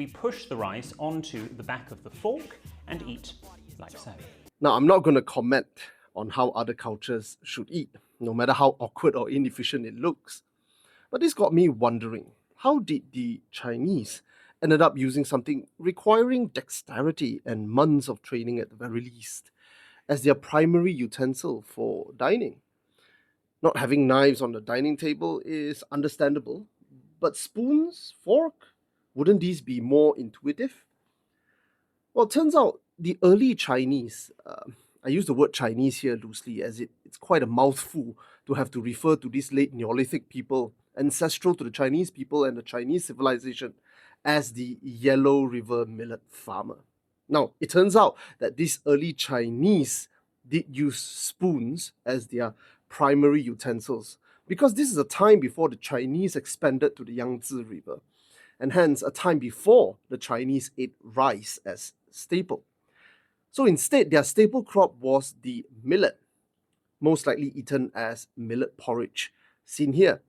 We push the rice onto the back of the fork and eat like so. Now, I'm not going to comment on how other cultures should eat, no matter how awkward or inefficient it looks. But this got me wondering, how did the Chinese ended up using something requiring dexterity and months of training at the very least as their primary utensil for dining? Not having knives on the dining table is understandable, but spoons, fork, wouldn't these be more intuitive? Well, it turns out the early Chinese, I use the word Chinese here loosely as it's quite a mouthful to have to refer to these late Neolithic people, ancestral to the Chinese people and the Chinese civilization, as the Yellow River millet farmer. Now, it turns out that these early Chinese did use spoons as their primary utensils because this is a time before the Chinese expanded to the Yangtze River, and hence a time before the Chinese ate rice as staple. So instead, their staple crop was the millet, most likely eaten as millet porridge, seen here.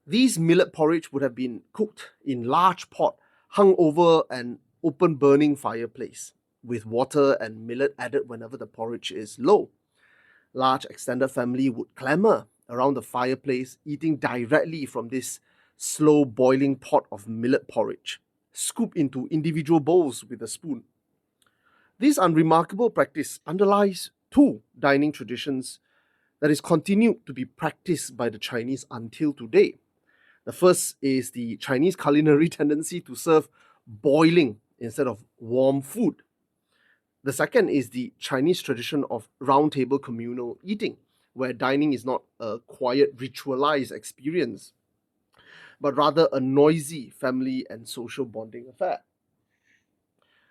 These millet porridge would have been cooked in large pot hung over an open burning fireplace, with water and millet added whenever the porridge is low. Large extended family would clamor around the fireplace, eating directly from this slow boiling pot of millet porridge, scooped into individual bowls with a spoon. This unremarkable practice underlies two dining traditions that is continued to be practiced by the Chinese until today. The first is the Chinese culinary tendency to serve boiling instead of warm food. The second is the Chinese tradition of round table communal eating, where dining is not a quiet, ritualized experience, but rather a noisy family and social bonding affair.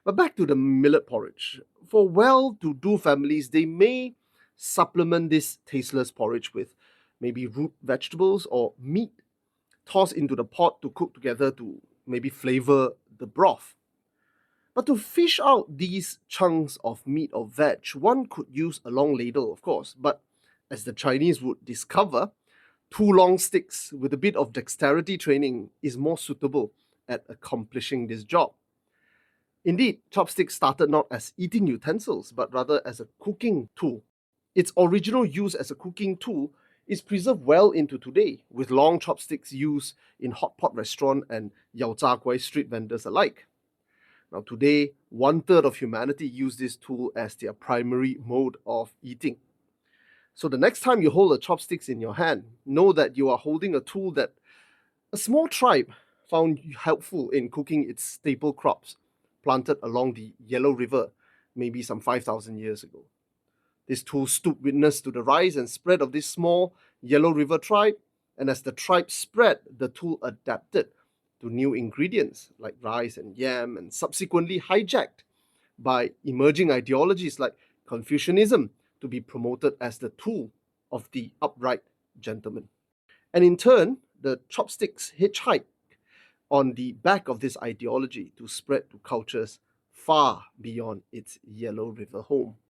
But back to the millet porridge. For well-to-do families, they may supplement this tasteless porridge with maybe root vegetables or meat tossed into the pot to cook together to maybe flavor the broth. But to fish out these chunks of meat or veg, one could use a long ladle, of course, but as the Chinese would discover, two long sticks with a bit of dexterity training is more suitable at accomplishing this job. Indeed, chopsticks started not as eating utensils, but rather as a cooking tool. Its original use as a cooking tool is preserved well into today, with long chopsticks used in hot pot restaurant and yao zha guai street vendors alike. Now today, 1/3 of humanity use this tool as their primary mode of eating. So the next time you hold a chopsticks in your hand, know that you are holding a tool that a small tribe found helpful in cooking its staple crops, planted along the Yellow River maybe some 5,000 years ago. This tool stood witness to the rise and spread of this small Yellow River tribe, and as the tribe spread, the tool adapted to new ingredients like rice and yam, and subsequently hijacked by emerging ideologies like Confucianism to be promoted as the tool of the upright gentleman. And in turn, the chopsticks hitchhike on the back of this ideology to spread to cultures far beyond its Yellow River home.